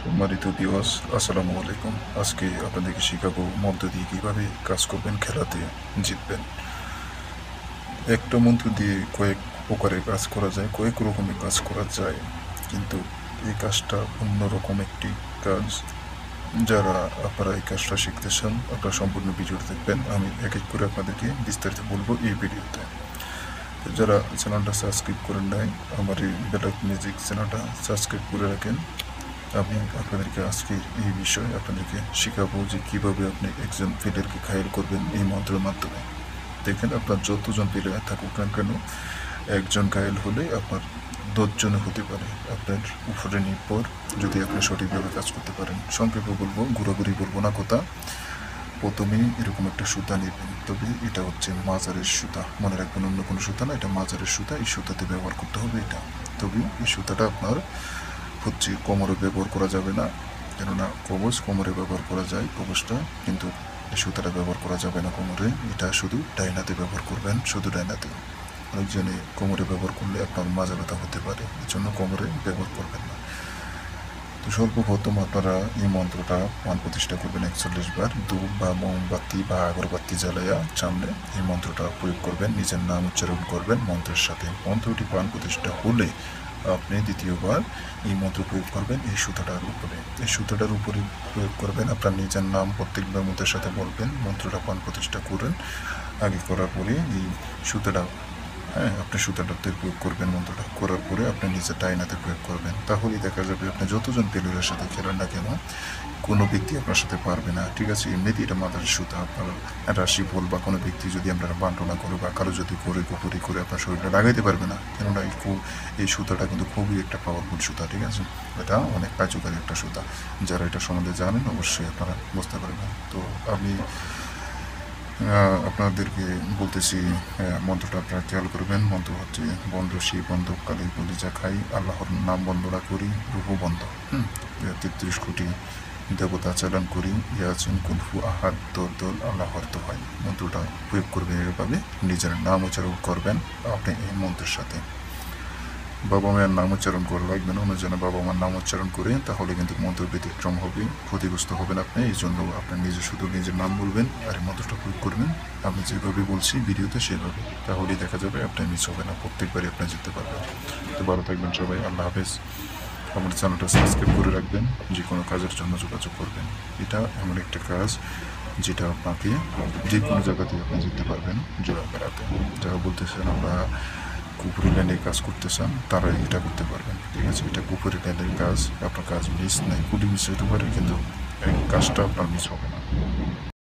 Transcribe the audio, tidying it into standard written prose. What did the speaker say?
সম্মানিত ভিউয়ার্স, আসসালামু আলাইকুম। আজকে আপনাদেরকে শেখাবো মন্ত্র দিয়ে কীভাবে কাজ করবেন, খেলাতে জিতবেন। একটা মন্ত্র দিয়ে কয়েক প্রকারের কাজ করা যায়, কয়েক রকমের কাজ করা যায়, কিন্তু এই কাজটা অন্যরকম একটি কাজ। যারা আপনারা এই কাজটা শিখতে চান, আপনারা সম্পূর্ণ ভিডিওটা দেখবেন। আমি এক এক করে আপনাদেরকে বিস্তারিত বলবো এই ভিডিওতে। যারা চ্যানেলটা সাবস্ক্রাইব করেন নাই, আমার এই ব্ল্যাক মিউজিক চ্যানেলটা সাবস্ক্রাইব করে রাখেন। আমি আপনাদেরকে আজকে এই বিষয়ে আপনাদেরকে শেখাবো যে কীভাবে আপনি একজন প্লেয়ারকে ঘায়েল করবেন এই মন্ত্রের মাধ্যমে। দেখেন, আপনার যতজন প্লেয়ার থাকুক না কেন, একজন ঘায়েল হলে আপনার 10 জনে হতে পারে। আপনার উপরে নির্ভর, যদি আপনি সঠিকভাবে কাজ করতে পারেন। সংক্ষেপে বলবো, ঘোরাঘুরি বলবো না কথা। প্রথমেই এরকম একটা সুতা নেবেন, তবে এটা হচ্ছে মাজারের সুতা, মনে রাখবেন, অন্য কোনো সুতা না, এটা মাজারের সুতা। এই সুতাতে ব্যবহার করতে হবে এটা। তবে এই সুতাটা আপনার হচ্ছে কোমরে ব্যবহার করা যাবে না, কেননা কবচ কোমরে ব্যবহার করা যায়, কবচটা, কিন্তু এই সুতাটা ব্যবহার করা যাবে না কোমরে। এটা শুধু ডাইনাতে ব্যবহার করবেন, শুধু ডাইনাতে। অনেকজনে কোমরে ব্যবহার করলে আপনার মাজা ব্যথা হতে পারে, এর জন্য কোমরে ব্যবহার করবেন না। তো সর্বপ্রথম আপনারা এই মন্ত্রটা পান প্রতিষ্ঠা করবেন 41 বার। ধূপ বা মোমবাতি বা আগরবাতি জ্বালাইয়া সামনে এই মন্ত্রটা প্রয়োগ করবেন, নিজের নাম উচ্চারণ করবেন মন্ত্রের সাথে। মন্ত্রটি পান প্রতিষ্ঠা হলে আপনি দ্বিতীয়বার এই মন্ত্র প্রয়োগ করবেন এই সুতাটার উপরে। এই সুতাটার উপরে প্রয়োগ করবেন, আপনার নিজের নাম প্রত্যেকবার মন্ত্রের সাথে বলবেন। মন্ত্রটা পান প্রতিষ্ঠা করেন, আগে করার পরে এই সুতাটা, আপনি সুতাটাতে প্রয়োগ করবেন। মন্ত্রটা করার পরে আপনি নিজের ডাইনাতে প্রয়োগ করবেন। তাহলেই দেখা যাবে আপনি যতজন প্লেয়ারের সাথে খেলেন না কেন, কোনো ব্যক্তি আপনার সাথে পারবে না। ঠিক আছে, এমনিতেই এটা মাদার সুতা। আপনার রাশি বল বা কোনো ব্যক্তি যদি আপনারা বান্টনা করে বা কারো যদি করে কুপুরি করে আপনার শরীরটা লাগাইতে পারবে না, কেননা এই সুতাটা কিন্তু খুবই একটা পাওয়ারফুল সুতা। ঠিক আছে, এটা অনেক কার্যকারী একটা সুতা। যারা এটা সম্বন্ধে জানেন অবশ্যই আপনারা বুঝতে পারবেন। তো আমি আপনাদেরকে বলতেছি, মন্ত্রটা আপনারা খেয়াল করবেন। মন্ত্র হচ্ছে, বন্ধ সেই বন্ধ কালী বলি যা খাই, আল্লাহর নাম বন্ধরা করি, রূহ বন্ধ। 33 কোটি দেবতা চালান করি, ইয়াচিন কুলফু আহাদ দোল দোল আল্লাহর তো হয়। মন্ত্রটা প্রয়োগ করবেন এভাবে, নিজের নাম উচ্চারণ করবেন আপনি এই মন্ত্রের সাথে। বাবা মায়ের নাম উচ্চারণ করে লাগবেন, অন্যজনে বাবা মার নাম উচ্চারণ করে, তাহলে কিন্তু মন্ত্র ব্যতিক্রম হবে, ক্ষতিগ্রস্ত হবেন আপনি। এই জন্য আপনি নিজে শুধু নিজের নাম বলবেন আর এই মন্ত্রটা প্রয়োগ করবেন আমি যেভাবে বলছি ভিডিওতে সেভাবে। তাহলেই দেখা যাবে আপনার মিস হবে না, প্রত্যেকবারই আপনি জিততে পারবেন। তো ভালো থাকবেন সবাই, আল্লাহ হাফেজ। আমার চ্যানেলটা সাবস্ক্রাইব করে রাখবেন, যে কোনো কাজের জন্য যোগাযোগ করবেন। এটা এমন একটা কাজ যেটা আপনাকে যে কোনো জায়গাতে আপনি যেতে পারবেন জোড়া বেড়াতে। যারা বলতেছেন আমরা কুপুরি লাইনের কাজ করতে চান, তারা এটা করতে পারবেন। ঠিক আছে, এটা কুপুরি লাইনের কাজ, আপনার কাজ মিস নাই, কুড়ি মিস হতে পারে, কিন্তু এই কাজটা আপনার মিস হবে না।